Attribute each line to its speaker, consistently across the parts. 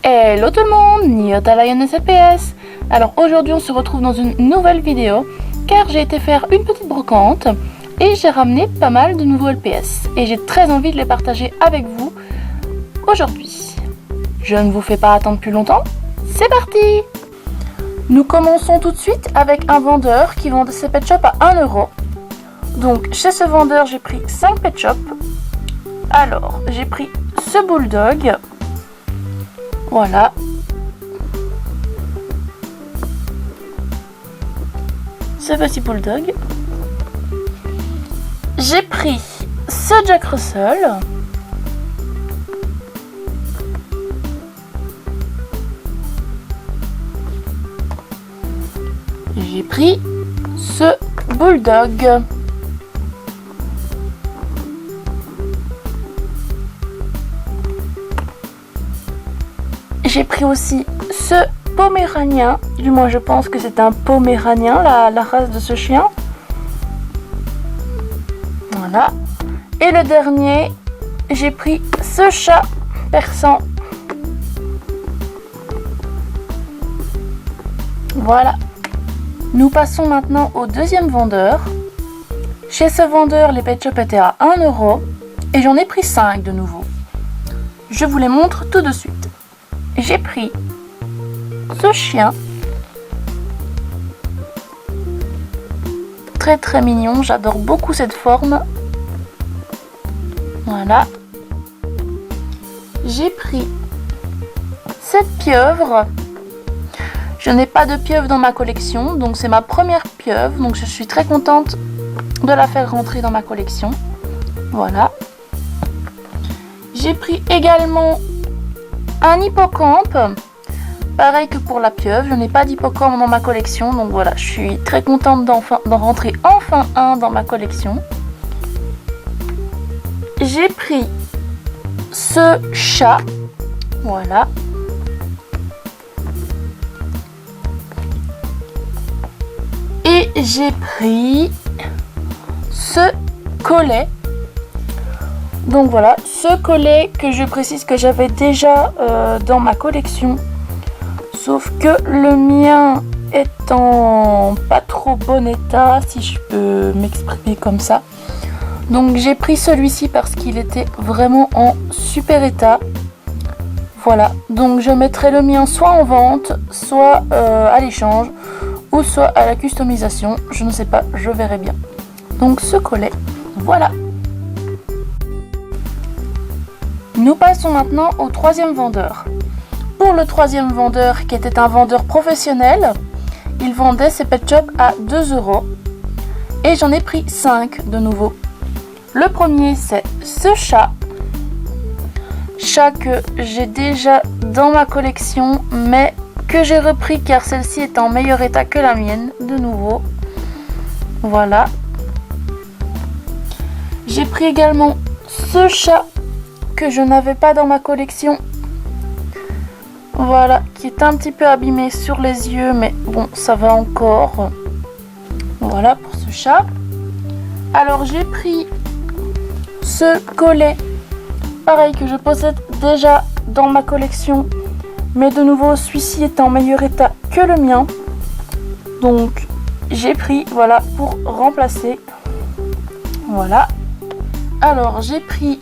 Speaker 1: Hello tout le monde, Nyota Lioness LPS. Alors aujourd'hui on se retrouve dans une nouvelle vidéo car j'ai été faire une petite brocante et j'ai ramené pas mal de nouveaux LPS et j'ai très envie de les partager avec vous aujourd'hui. Je ne vous fais pas attendre plus longtemps, c'est parti! Nous commençons tout de suite avec un vendeur qui vend ses pet shops à 1 €. Donc chez ce vendeur j'ai pris 5 pet shops. Alors j'ai pris ce bulldog. Voilà. Ce petit bulldog. J'ai pris ce Jack Russell. J'ai pris ce bulldog. J'ai pris aussi ce poméranien, du moins je pense que c'est un poméranien, la race de ce chien. Voilà. Et le dernier, j'ai pris ce chat persan. Voilà. Nous passons maintenant au deuxième vendeur. Chez ce vendeur, les pet shops étaient à 1 € et j'en ai pris 5 de nouveau. Je vous les montre tout de suite. J'ai pris ce chien, très très mignon, j'adore beaucoup cette forme. Voilà. J'ai pris cette pieuvre. Je n'ai pas de pieuvre dans ma collection, donc c'est ma première pieuvre, donc je suis très contente de la faire rentrer dans ma collection. Voilà. J'ai pris également un hippocampe, pareil que pour la pieuvre, je n'ai pas d'hippocampe dans ma collection, donc voilà, je suis très contente d'en rentrer enfin un dans ma collection. J'ai pris ce chat, voilà. Et j'ai pris ce collet. Donc voilà, ce collet que je précise que j'avais déjà dans ma collection. Sauf que le mien est en pas trop bon état, si je peux m'exprimer comme ça. Donc j'ai pris celui-ci parce qu'il était vraiment en super état. Voilà, donc je mettrai le mien soit en vente, soit à l'échange, ou soit à la customisation. Je ne sais pas, je verrai bien. Donc ce collet, voilà. Nous passons maintenant au troisième vendeur. Pour le troisième vendeur, qui était un vendeur professionnel, il vendait ses pet shops à 2 € et j'en ai pris 5 de nouveau. Le premier, c'est ce chat. Chat que j'ai déjà dans ma collection, mais que j'ai repris car celle-ci est en meilleur état que la mienne, de nouveau. Voilà. J'ai pris également ce chat que je n'avais pas dans ma collection. Voilà, qui est un petit peu abîmé sur les yeux, mais bon, ça va encore. Voilà pour ce chat. Alors j'ai pris ce collet, pareil que je possède déjà dans ma collection, mais de nouveau celui-ci est en meilleur état que le mien. Donc j'ai pris, voilà, pour remplacer. Voilà. Alors j'ai pris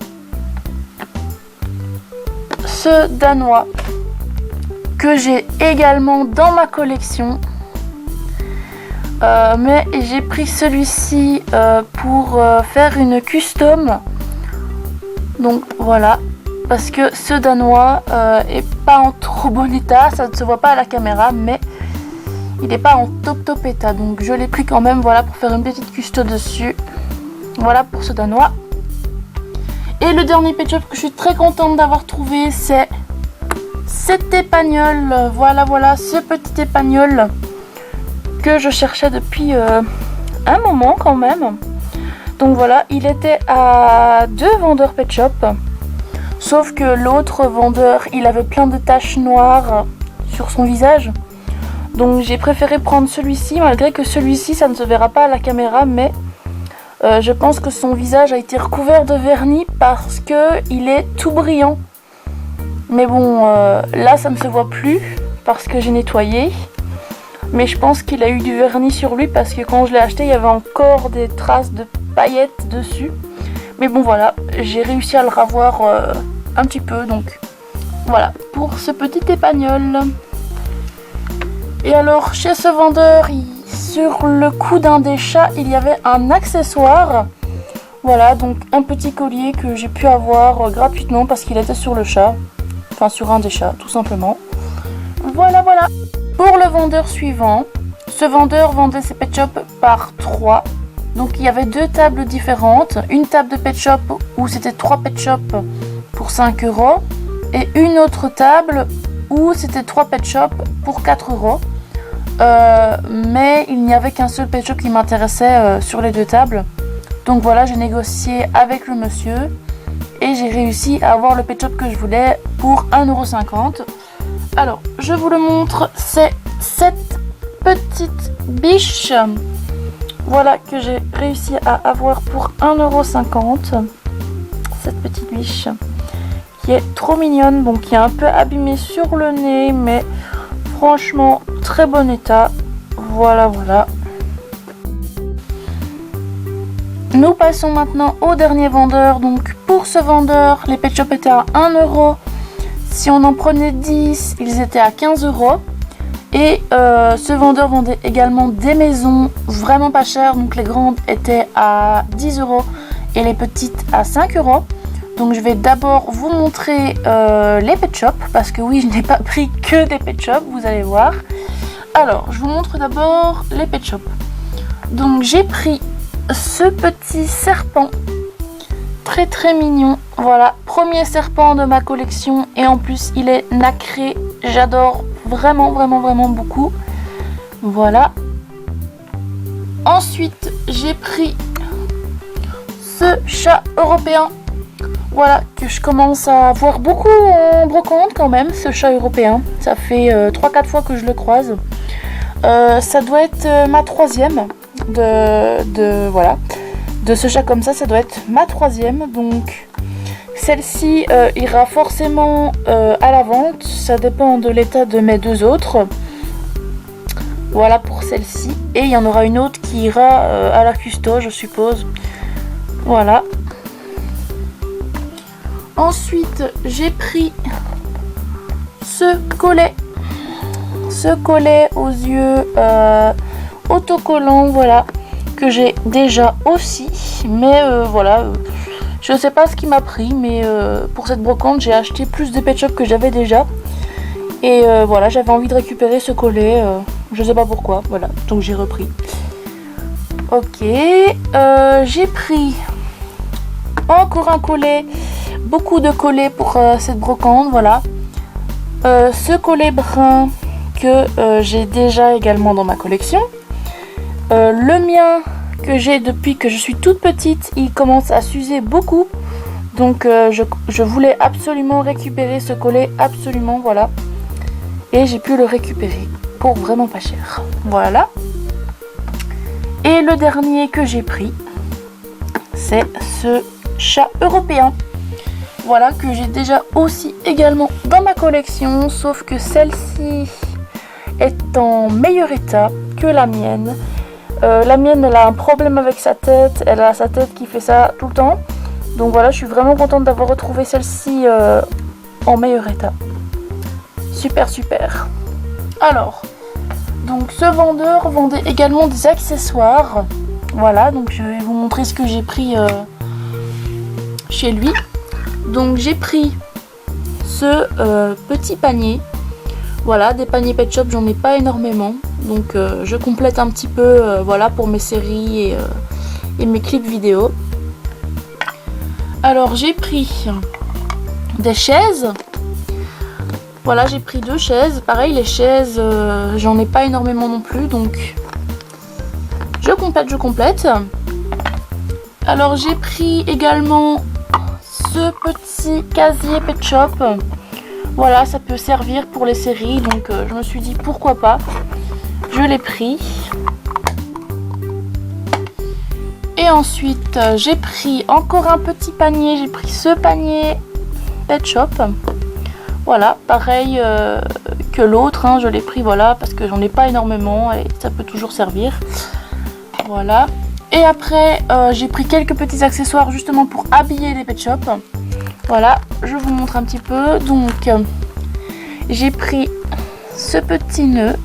Speaker 1: ce danois que j'ai également dans ma collection, mais j'ai pris celui-ci pour faire une custom. Donc voilà, parce que ce danois est pas en trop bon état, ça ne se voit pas à la caméra, mais il n'est pas en top état, donc je l'ai pris quand même, voilà, pour faire une petite custo dessus. Voilà pour ce danois. Et le dernier pet shop que je suis très contente d'avoir trouvé, c'est cet épagnol. Voilà, ce petit épagnol que je cherchais depuis un moment quand même. Donc voilà, il était à 2 vendeurs pet shop. Sauf que l'autre vendeur, il avait plein de taches noires sur son visage. Donc j'ai préféré prendre celui-ci, malgré que celui-ci, ça ne se verra pas à la caméra, mais je pense que son visage a été recouvert de vernis parce que il est tout brillant. Mais bon, là ça ne se voit plus parce que j'ai nettoyé. Mais je pense qu'il a eu du vernis sur lui parce que quand je l'ai acheté, il y avait encore des traces de paillettes dessus. Mais bon voilà, j'ai réussi à le ravoir un petit peu. Donc voilà, pour ce petit épagnol. Et alors, chez ce vendeur, sur le cou d'un des chats, il y avait un accessoire. Voilà, donc un petit collier que j'ai pu avoir gratuitement parce qu'il était sur le chat. Enfin, sur un des chats, tout simplement. Voilà, voilà. Pour le vendeur suivant, ce vendeur vendait ses pet shops par 3. Donc, il y avait 2 tables différentes. Une table de pet shop où c'était 3 pet shops pour 5 €. Et une autre table où c'était 3 pet shops pour 4 €. Mais il n'y avait qu'un seul pet shop qui m'intéressait sur les 2 tables. Donc voilà, j'ai négocié avec le monsieur et j'ai réussi à avoir le pet shop que je voulais pour 1,50 €. Alors, je vous le montre, c'est cette petite biche. Voilà, que j'ai réussi à avoir pour 1,50 €. Cette petite biche qui est trop mignonne, donc qui est un peu abîmée sur le nez, mais franchement, très bon état. Voilà, voilà. Nous passons maintenant au dernier vendeur. Donc pour ce vendeur, les pet shops étaient à 1 €. Si on en prenait 10, ils étaient à 15 €. Et ce vendeur vendait également des maisons vraiment pas chères. Donc les grandes étaient à 10 € et les petites à 5 €. Donc je vais d'abord vous montrer les pet shops. Parce que oui, je n'ai pas pris que des pet shops, vous allez voir. Alors, je vous montre d'abord les pet shops. Donc j'ai pris ce petit serpent. Très très mignon. Voilà, premier serpent de ma collection. Et en plus, il est nacré. J'adore vraiment, vraiment, vraiment beaucoup. Voilà. Ensuite, j'ai pris ce chat européen. Voilà, que je commence à voir beaucoup en brocante quand même, ce chat européen. Ça fait 3-4 fois que je le croise. Ça doit être ma 3e de ce chat comme ça. Ça doit être ma 3e. Donc celle-ci ira forcément à la vente. Ça dépend de l'état de mes 2 autres. Voilà pour celle-ci. Et il y en aura une autre qui ira à la custo, je suppose. Voilà. Ensuite, j'ai pris ce collet aux yeux autocollants, voilà, que j'ai déjà aussi. Mais voilà, je sais pas ce qui m'a pris, mais pour cette brocante, j'ai acheté plus de pet shop que j'avais déjà. Et voilà, j'avais envie de récupérer ce collet, je sais pas pourquoi, voilà, donc j'ai repris. Ok, j'ai pris encore un collet. Beaucoup de collets pour cette brocante, voilà. Ce collet brun que j'ai déjà également dans ma collection. Le mien que j'ai depuis que je suis toute petite, il commence à s'user beaucoup. Donc je voulais absolument récupérer ce collet, absolument, voilà. Et j'ai pu le récupérer pour vraiment pas cher. Voilà. Et le dernier que j'ai pris, c'est ce chat européen. Voilà, que j'ai déjà aussi également dans ma collection, sauf que celle-ci est en meilleur état que la mienne. La mienne, elle a un problème avec sa tête, elle a sa tête qui fait ça tout le temps. Donc voilà, je suis vraiment contente d'avoir retrouvé celle-ci en meilleur état. Super, super. Alors, donc ce vendeur vendait également des accessoires. Voilà, donc je vais vous montrer ce que j'ai pris chez lui. Donc j'ai pris ce petit panier. Voilà, des paniers pet shop, j'en ai pas énormément. Donc je complète un petit peu voilà, pour mes séries et mes clips vidéo. Alors j'ai pris des chaises. Voilà, j'ai pris 2 chaises. Pareil, les chaises, j'en ai pas énormément non plus. Donc je complète. Alors j'ai pris également ce petit casier pet shop. Voilà, ça peut servir pour les séries, donc je me suis dit pourquoi pas. Je l'ai pris. Et ensuite j'ai pris encore un petit panier. J'ai pris ce panier pet shop. Voilà, pareil que l'autre, hein, je l'ai pris voilà parce que j'en ai pas énormément et ça peut toujours servir. Voilà. Et après j'ai pris quelques petits accessoires justement pour habiller les pet shops. Voilà, je vous montre un petit peu. Donc j'ai pris ce petit nœud.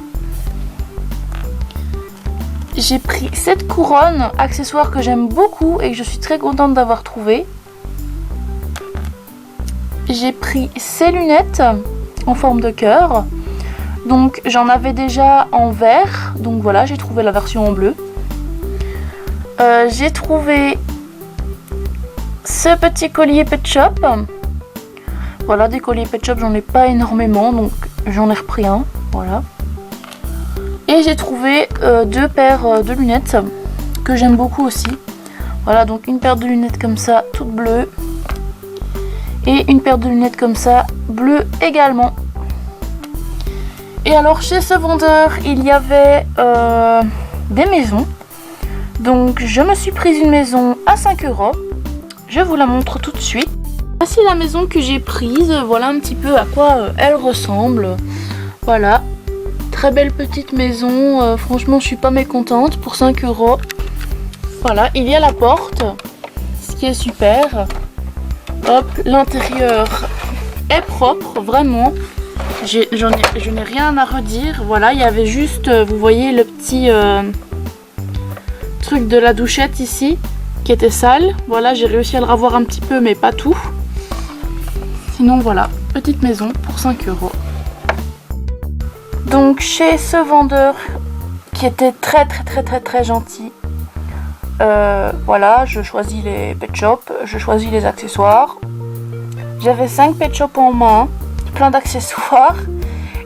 Speaker 1: J'ai pris cette couronne, accessoire que j'aime beaucoup et que je suis très contente d'avoir trouvé. J'ai pris ces lunettes en forme de cœur. Donc j'en avais déjà en vert. Donc voilà, j'ai trouvé la version en bleu. J'ai trouvé ce petit collier pet shop. Voilà, des colliers pet shop, j'en ai pas énormément. Donc j'en ai repris un. Voilà. Et j'ai trouvé deux paires de lunettes que j'aime beaucoup aussi. Voilà, donc une paire de lunettes comme ça, toute bleue. Et une paire de lunettes comme ça, bleu également. Et alors chez ce vendeur, il y avait des maisons. Donc je me suis prise une maison à 5 €. Je vous la montre tout de suite. Voici la maison que j'ai prise. Voilà un petit peu à quoi elle ressemble. Voilà. Très belle petite maison. Franchement, je suis pas mécontente pour 5 €. Voilà, il y a la porte. Ce qui est super. Hop, l'intérieur est propre, vraiment. Je n'ai rien à redire. Voilà, il y avait juste, vous voyez, le petit truc de la douchette ici, qui était sale. Voilà, j'ai réussi à le ravoir un petit peu, mais pas tout. Sinon, voilà, petite maison pour 5 €. Donc, chez ce vendeur, qui était très gentil, voilà, je choisis les pet shops, je choisis les accessoires. J'avais 5 pet shops en main, plein d'accessoires.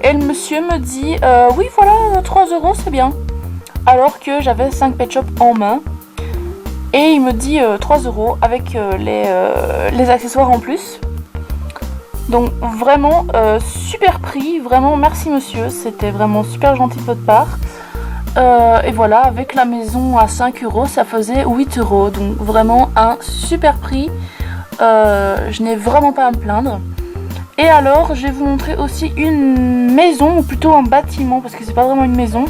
Speaker 1: Et le monsieur me dit, oui voilà, 3 € c'est bien. Alors que j'avais 5 pet shops en main. Et il me dit 3 € avec les accessoires en plus. Donc vraiment super prix, vraiment merci monsieur, c'était vraiment super gentil de votre part. Et voilà, avec la maison à 5 €, ça faisait 8 €. Donc vraiment un super prix. Je n'ai vraiment pas à me plaindre. Et alors, je vais vous montrer aussi une maison, ou plutôt un bâtiment, parce que c'est pas vraiment une maison.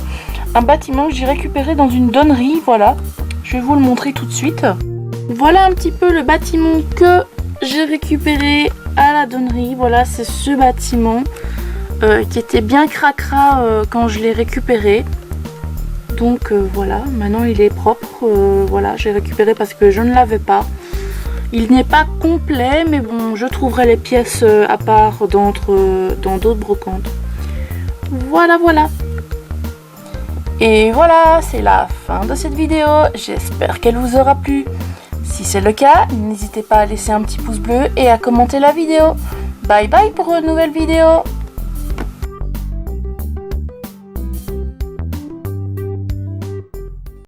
Speaker 1: Un bâtiment que j'ai récupéré dans une donnerie, voilà. Je vais vous le montrer tout de suite. Voilà un petit peu le bâtiment que j'ai récupéré à la donnerie. Voilà, c'est ce bâtiment qui était bien cracra quand je l'ai récupéré. Donc voilà, maintenant il est propre. Voilà, j'ai récupéré parce que je ne l'avais pas. Il n'est pas complet, mais bon, je trouverai les pièces à part dans d'autres brocantes. Voilà, voilà. Et voilà, c'est la fin de cette vidéo. J'espère qu'elle vous aura plu. Si c'est le cas, n'hésitez pas à laisser un petit pouce bleu et à commenter la vidéo. Bye bye pour une nouvelle vidéo.